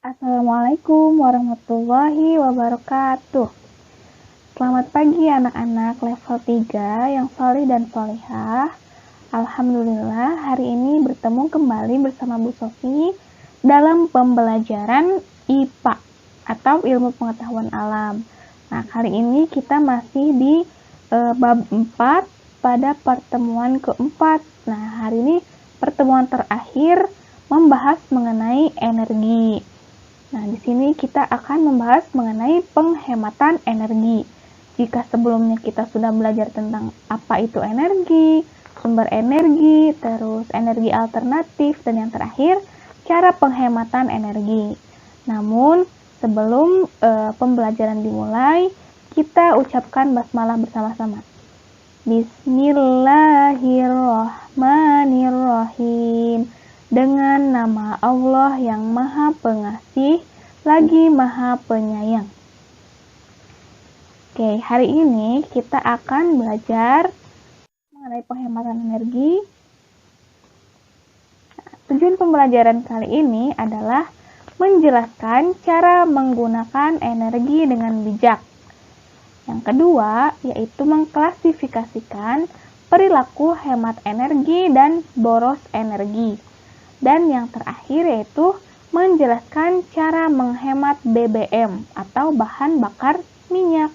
Assalamualaikum warahmatullahi wabarakatuh. Selamat pagi anak-anak level 3 yang solih dan solihah. Alhamdulillah hari ini bertemu kembali bersama Bu Sofi dalam pembelajaran IPA atau ilmu pengetahuan alam. Nah, kali ini kita masih di bab 4 pada pertemuan keempat. Nah, hari ini pertemuan terakhir membahas mengenai energi. Nah, di sini kita akan membahas mengenai penghematan energi. Jika sebelumnya kita sudah belajar tentang apa itu energi, sumber energi, terus energi alternatif, dan yang terakhir, cara penghematan energi. Namun, sebelum pembelajaran dimulai, kita ucapkan basmalah bersama-sama. Bismillahirrahmanirrahim. Dengan nama Allah yang Maha Pengasih, lagi Maha Penyayang. Oke, hari ini kita akan belajar mengenai penghematan energi. Tujuan pembelajaran kali ini adalah menjelaskan cara menggunakan energi dengan bijak. Yang kedua, yaitu mengklasifikasikan perilaku hemat energi dan boros energi. Dan yang terakhir yaitu menjelaskan cara menghemat BBM atau bahan bakar minyak.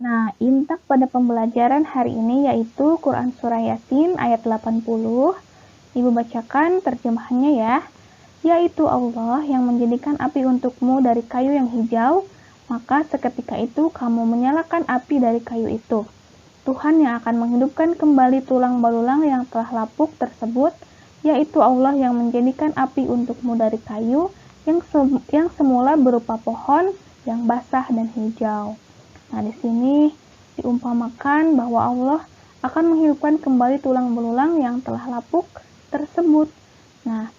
Nah, intak pada pembelajaran hari ini yaitu Quran Surah Yasin ayat 80. Ibu bacakan terjemahannya ya. Yaitu Allah yang menjadikan api untukmu dari kayu yang hijau, maka seketika itu kamu menyalakan api dari kayu itu. Tuhan yang akan menghidupkan kembali tulang belulang yang telah lapuk tersebut, yaitu Allah yang menjadikan api untukmu dari kayu yang semula berupa pohon yang basah dan hijau. Nah, di sini diumpamakan bahwa Allah akan menghidupkan kembali tulang belulang yang telah lapuk tersebut. Nah,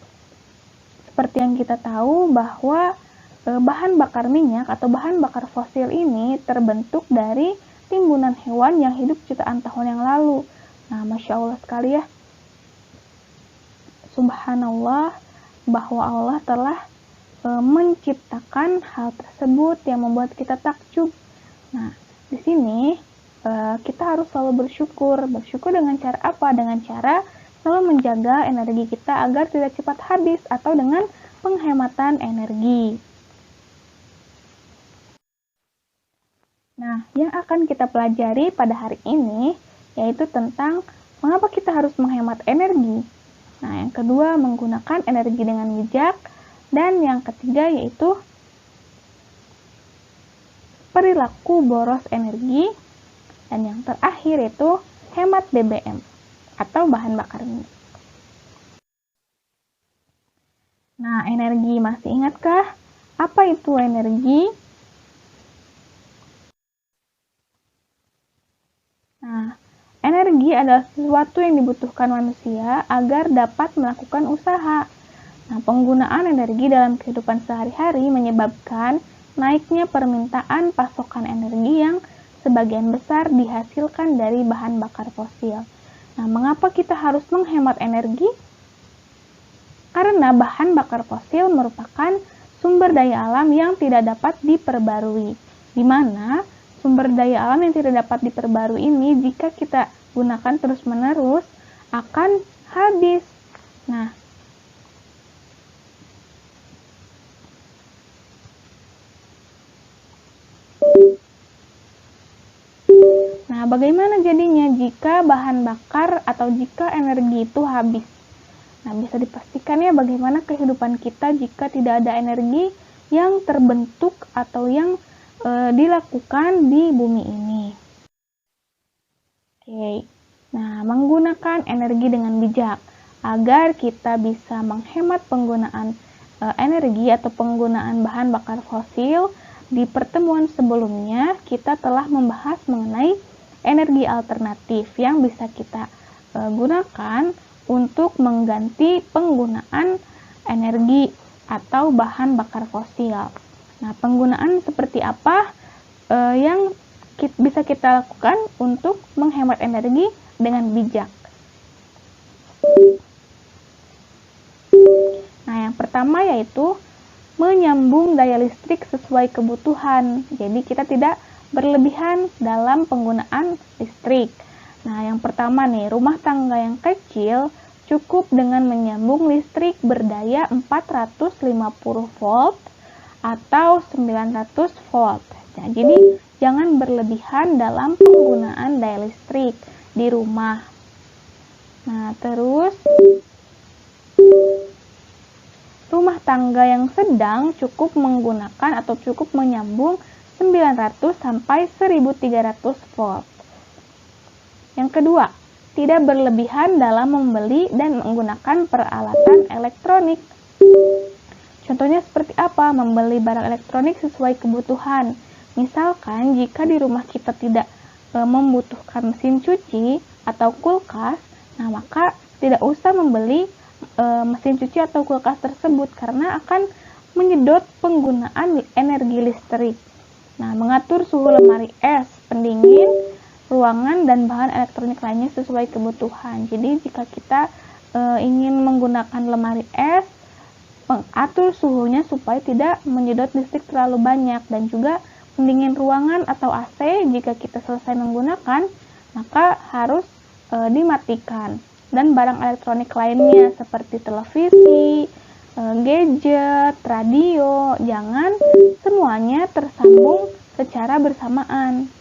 seperti yang kita tahu bahwa bahan bakar minyak atau bahan bakar fosil ini terbentuk dari timbunan hewan yang hidup jutaan tahun yang lalu. Nah, Masya Allah sekali ya. Subhanallah, bahwa Allah telah menciptakan hal tersebut yang membuat kita takjub. Nah, di sini kita harus selalu bersyukur. Bersyukur dengan cara apa? Dengan cara selalu menjaga energi kita agar tidak cepat habis atau dengan penghematan energi. Nah, yang akan kita pelajari pada hari ini yaitu tentang mengapa kita harus menghemat energi. Nah, yang kedua menggunakan energi dengan bijak, dan yang ketiga yaitu perilaku boros energi, dan yang terakhir yaitu hemat BBM atau bahan bakar minyak. Nah, energi masih ingatkah? Apa itu energi? Nah, energi adalah sesuatu yang dibutuhkan manusia agar dapat melakukan usaha. Nah, penggunaan energi dalam kehidupan sehari-hari menyebabkan naiknya permintaan pasokan energi yang sebagian besar dihasilkan dari bahan bakar fosil. Nah, mengapa kita harus menghemat energi? Karena bahan bakar fosil merupakan sumber daya alam yang tidak dapat diperbarui, di mana sumber daya alam yang tidak dapat diperbarui ini jika kita gunakan terus-menerus akan habis. Nah, bagaimana jadinya jika bahan bakar atau jika energi itu habis? Nah, bisa dipastikan ya bagaimana kehidupan kita jika tidak ada energi yang terbentuk atau yang dilakukan di bumi ini. Oke. Nah, menggunakan energi dengan bijak agar kita bisa menghemat penggunaan energi atau penggunaan bahan bakar fosil. Di pertemuan sebelumnya kita telah membahas mengenai energi alternatif yang bisa kita gunakan untuk mengganti penggunaan energi atau bahan bakar fosil. Nah, penggunaan seperti apa yang bisa kita lakukan untuk menghemat energi dengan bijak? Nah, Yang pertama yaitu menyambung daya listrik sesuai kebutuhan. Jadi kita tidak berlebihan dalam penggunaan listrik. Nah, yang pertama nih, rumah tangga yang kecil cukup dengan menyambung listrik berdaya 450 volt atau 900 volt. Nah, jadi jangan berlebihan dalam penggunaan daya listrik di rumah. Nah, terus rumah tangga yang sedang cukup menggunakan atau cukup menyambung 900 sampai 1300 volt. Yang kedua, tidak berlebihan dalam membeli dan menggunakan peralatan elektronik. Contohnya seperti apa? Membeli barang elektronik sesuai kebutuhan. Misalkan jika di rumah kita tidak membutuhkan mesin cuci atau kulkas, nah maka tidak usah membeli mesin cuci atau kulkas tersebut karena akan menyedot penggunaan energi listrik. Nah, mengatur suhu lemari es, pendingin, ruangan, dan bahan elektronik lainnya sesuai kebutuhan. Jadi jika kita ingin menggunakan lemari es, mengatur suhunya supaya tidak menyedot listrik terlalu banyak, dan juga pendingin ruangan atau AC jika kita selesai menggunakan, maka harus dimatikan. Dan barang elektronik lainnya seperti televisi, gadget, radio, jangan semuanya tersambung secara bersamaan.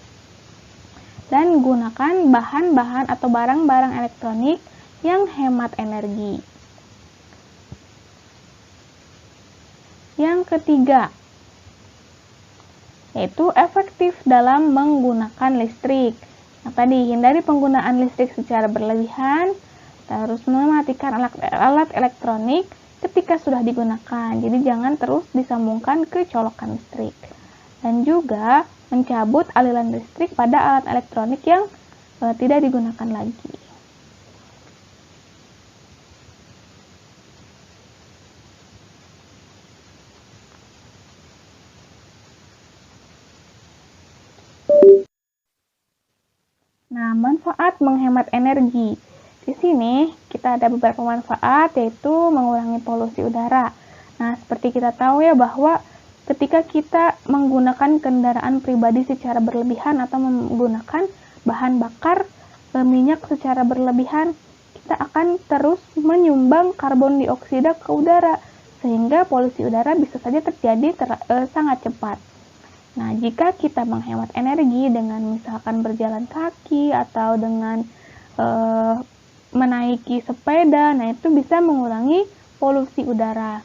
Dan gunakan bahan-bahan atau barang-barang elektronik yang hemat energi. Yang ketiga, yaitu efektif dalam menggunakan listrik. Nah, tadi hindari penggunaan listrik secara berlebihan, terus mematikan alat elektronik ketika sudah digunakan. Jadi jangan terus disambungkan ke colokan listrik. Dan juga mencabut aliran listrik pada alat elektronik yang tidak digunakan lagi. Nah, manfaat menghemat energi. Di sini kita ada beberapa manfaat, yaitu mengurangi polusi udara. Nah, seperti kita tahu ya bahwa ketika kita menggunakan kendaraan pribadi secara berlebihan atau menggunakan bahan bakar minyak secara berlebihan, kita akan terus menyumbang karbon dioksida ke udara, sehingga polusi udara bisa saja terjadi sangat cepat. Nah, jika kita menghemat energi dengan misalkan berjalan kaki atau dengan menaiki sepeda, nah itu bisa mengurangi polusi udara.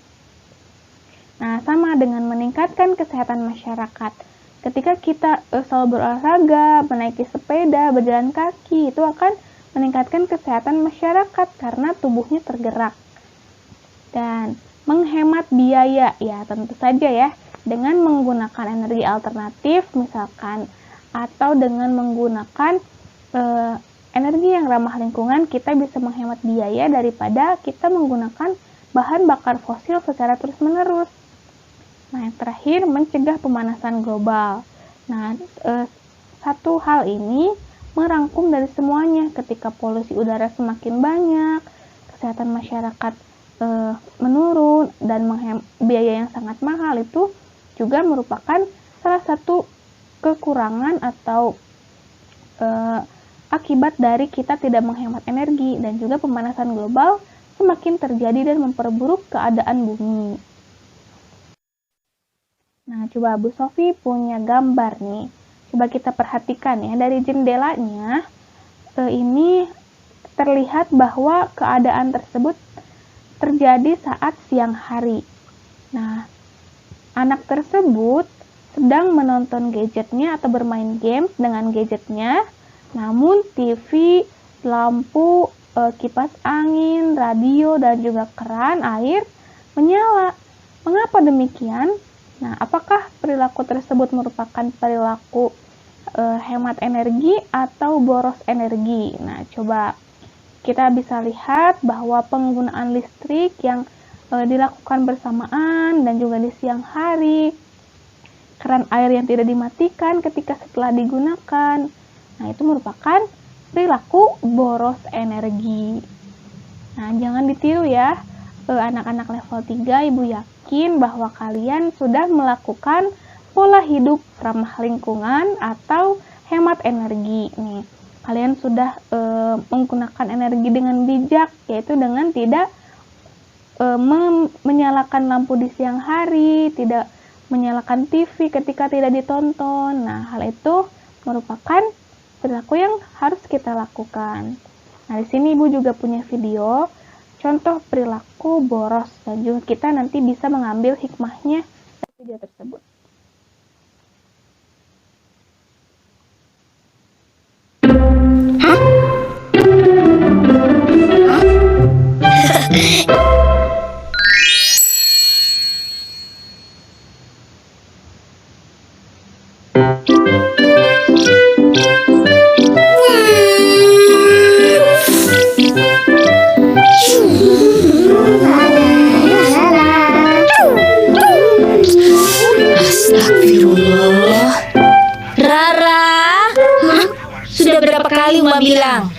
Nah, sama dengan meningkatkan kesehatan masyarakat. Ketika kita selalu berolahraga, menaiki sepeda, berjalan kaki, itu akan meningkatkan kesehatan masyarakat karena tubuhnya tergerak. Dan menghemat biaya, ya tentu saja ya, dengan menggunakan energi alternatif misalkan, atau dengan menggunakan energi yang ramah lingkungan, kita bisa menghemat biaya daripada kita menggunakan bahan bakar fosil secara terus-menerus. Nah, yang terakhir, mencegah pemanasan global. Nah, satu hal ini merangkum dari semuanya. Ketika polusi udara semakin banyak, kesehatan masyarakat menurun, dan biaya yang sangat mahal itu juga merupakan salah satu kekurangan atau akibat dari kita tidak menghemat energi, dan juga pemanasan global semakin terjadi dan memperburuk keadaan bumi. Nah, coba Bu Sofi punya gambar nih. Coba kita perhatikan ya, dari jendelanya ini terlihat bahwa keadaan tersebut terjadi saat siang hari. Nah, anak tersebut sedang menonton gadgetnya atau bermain games dengan gadgetnya, namun TV, lampu, kipas angin, radio, dan juga keran air menyala. Mengapa demikian? Nah, apakah perilaku tersebut merupakan perilaku hemat energi atau boros energi? Nah, coba kita bisa lihat bahwa penggunaan listrik yang dilakukan bersamaan dan juga di siang hari, keran air yang tidak dimatikan ketika setelah digunakan, nah itu merupakan perilaku boros energi. Nah, jangan ditiru ya. anak-anak level 3, Ibu yakin bahwa kalian sudah melakukan pola hidup ramah lingkungan atau hemat energi nih. Kalian sudah menggunakan energi dengan bijak, yaitu dengan tidak menyalakan lampu di siang hari, tidak menyalakan TV ketika tidak ditonton. Nah, hal itu merupakan perilaku yang harus kita lakukan. Nah, di sini Ibu juga punya video contoh perilaku boros dan juga kita nanti bisa mengambil hikmahnya dari video tersebut. Astagfirullah. Rara, sudah berapa kali Uma bilang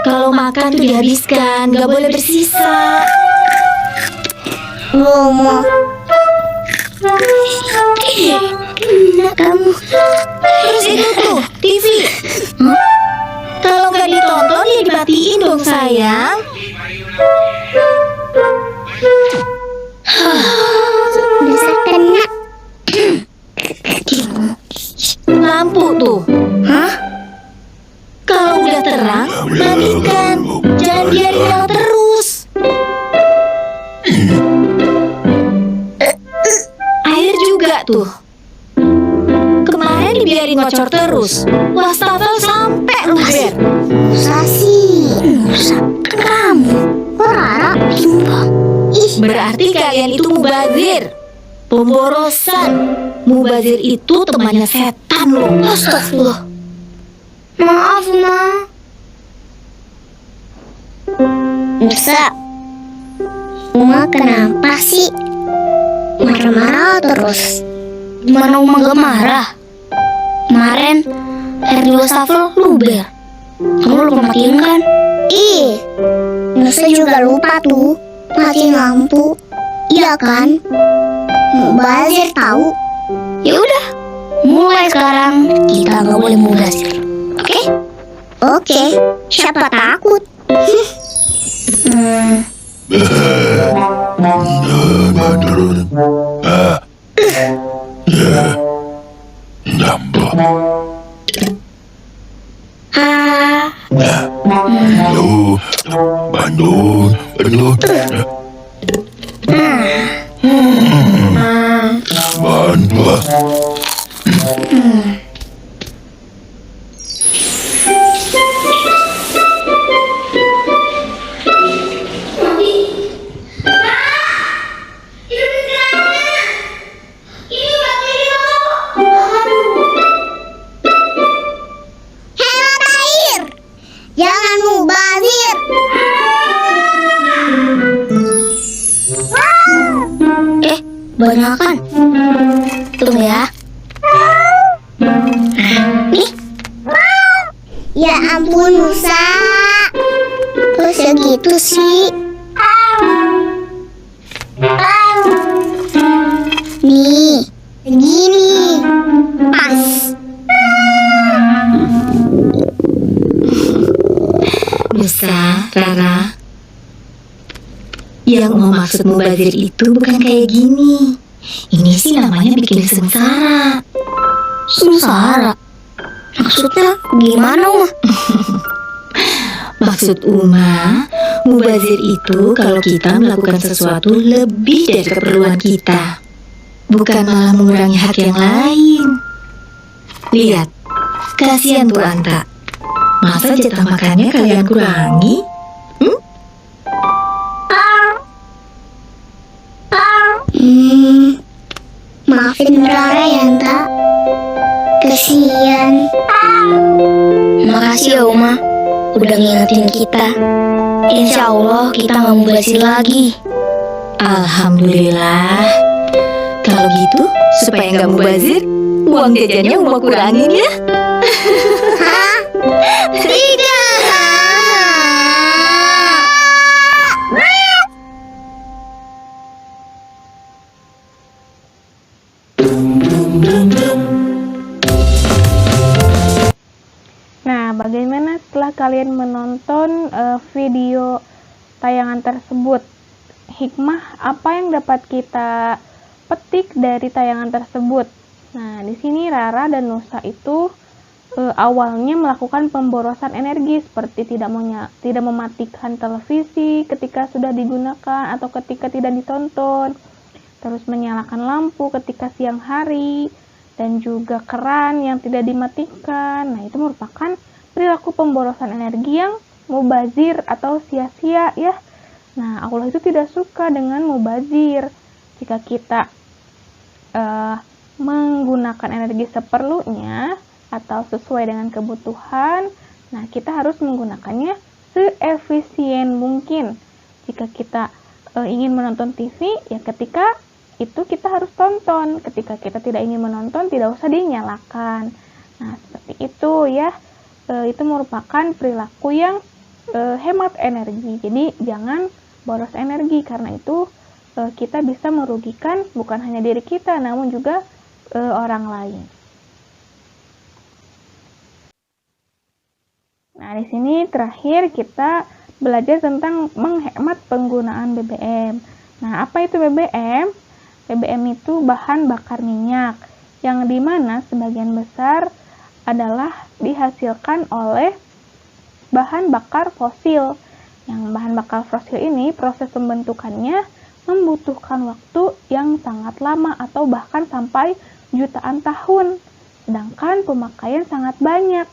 kalau makan tuh dihabiskan, gak boleh bersisa. Mama, kena kamu. Terus itu tuh TV, kalau gak ditonton ya dimatiin dong sayang. Dasar kena. Lampu tuh, kalau udah terang matikan, jangan biarin nyala terus. Air juga tuh, kemarin dibiarin ngocor terus, wastafel sampai luber. Musa sih, Musa kamu. Kok Rara timbang? Ih, Berarti kalian itu mubazir, pemborosan. Mubazir itu temannya setan loh. astagfirullah. Maaf, Ma. Musa, Uma kenapa sih marah-marah terus? Gimana Uma gak marah? Kemarin air di wastafel luber. Kamu lupa matiin kan? Ih, Musa juga lupa tuh matiin lampu. Iya kan? Mubazir tahu. Ya udah, mulai sekarang kita nggak boleh mubazir. Oke? Oke, siapa takut? Hemat air, jangan mubazir. Banyakan. Tunggu ya. Nih. Ya ampun Musa, kok segitu sih? Nih, segini pas. Musa, Rara, yang mau maksud mubazir itu bukan kayak gini. Ini sih namanya bikin sengsara. Sengsara? Maksudnya gimana, Uma? Maksud Uma, mubazir itu kalau kita melakukan sesuatu lebih dari keperluan kita, bukan malah mengurangi hak yang lain. Lihat, kasihan tuh Anta. Masa jatah makannya kalian kurangi? Maafin Rara ya, Anta. Kesian. Makasih ya Uma, udah ngingetin kita. Insya Allah kita nggak mubazir lagi. Alhamdulillah. Kalau gitu, supaya nggak mubazir, uang jajannya Uma kurangin ya. Hah? Tidak. Nah, bagaimana setelah kalian menonton video tayangan tersebut? Hikmah apa yang dapat kita petik dari tayangan tersebut? Nah, di sini Rara dan Nusa itu awalnya melakukan pemborosan energi seperti tidak mematikan televisi ketika sudah digunakan atau ketika tidak ditonton, terus menyalakan lampu ketika siang hari, dan juga keran yang tidak dimatikan. Nah, itu merupakan perilaku pemborosan energi yang mubazir atau sia-sia ya. Nah, Allah itu tidak suka dengan mubazir. Jika kita menggunakan energi seperlunya atau sesuai dengan kebutuhan, nah kita harus menggunakannya seefisien mungkin. Jika kita ingin menonton TV, ya ketika itu kita harus tonton. Ketika kita tidak ingin menonton, tidak usah dinyalakan. Nah, seperti itu ya. Itu merupakan perilaku yang hemat energi. Jadi jangan boros energi, karena itu kita bisa merugikan bukan hanya diri kita, namun juga orang lain. Nah, di sini terakhir kita belajar tentang menghemat penggunaan BBM. Nah, apa itu BBM? BBM itu bahan bakar minyak, yang dimana sebagian besar adalah dihasilkan oleh bahan bakar fosil. Yang bahan bakar fosil ini proses pembentukannya membutuhkan waktu yang sangat lama atau bahkan sampai jutaan tahun, sedangkan pemakaian sangat banyak.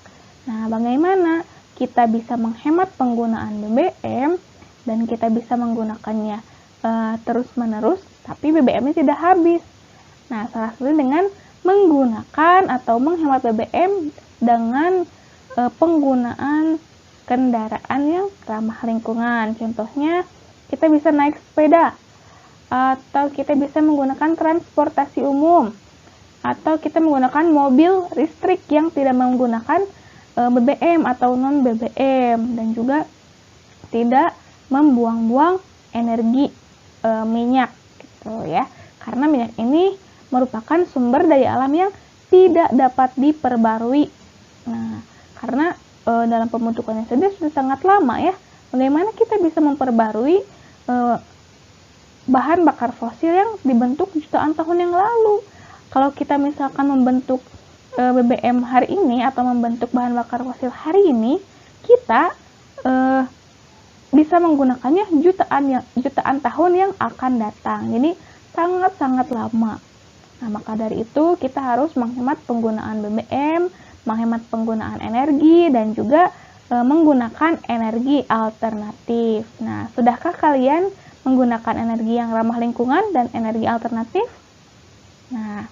Nah, bagaimana kita bisa menghemat penggunaan BBM dan kita bisa menggunakannya terus-menerus, tapi BBM-nya tidak habis? Nah, salah satunya dengan menggunakan atau menghemat BBM dengan penggunaan kendaraan yang ramah lingkungan. Contohnya, kita bisa naik sepeda, atau kita bisa menggunakan transportasi umum, atau kita menggunakan mobil listrik yang tidak menggunakan BBM atau non BBM, dan juga tidak membuang-buang energi minyak gitu ya, karena minyak ini merupakan sumber daya alam yang tidak dapat diperbarui. Nah, karena dalam pembentukannya saja sudah sangat lama ya, bagaimana kita bisa memperbarui bahan bakar fosil yang dibentuk jutaan tahun yang lalu? Kalau kita misalkan membentuk BBM hari ini atau membentuk bahan bakar fosil hari ini, kita bisa menggunakannya jutaan tahun yang akan datang. Jadi sangat-sangat lama. Nah, maka dari itu kita harus menghemat penggunaan BBM, menghemat penggunaan energi, dan juga menggunakan energi alternatif. Nah, sudahkah kalian menggunakan energi yang ramah lingkungan dan energi alternatif? Nah,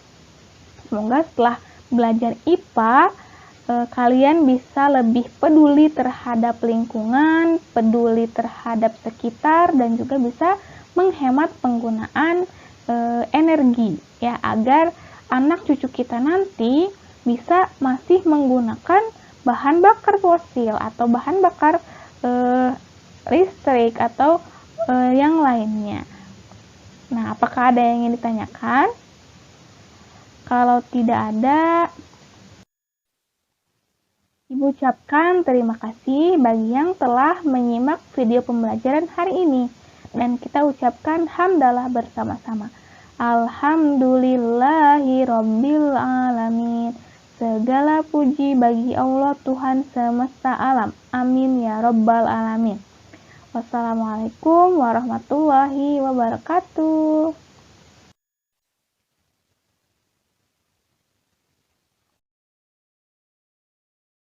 semoga setelah belajar IPA, kalian bisa lebih peduli terhadap lingkungan, peduli terhadap sekitar, dan juga bisa menghemat penggunaan energi ya, agar anak cucu kita nanti bisa masih menggunakan bahan bakar fosil atau bahan bakar listrik atau yang lainnya. Nah, apakah ada yang ingin ditanyakan? Kalau tidak ada, Ibu ucapkan terima kasih bagi yang telah menyimak video pembelajaran hari ini. Dan kita ucapkan hamdalah bersama-sama. Alhamdulillahirabbil alamin. Segala puji bagi Allah Tuhan semesta alam. Amin ya rabbal alamin. Wassalamualaikum warahmatullahi wabarakatuh.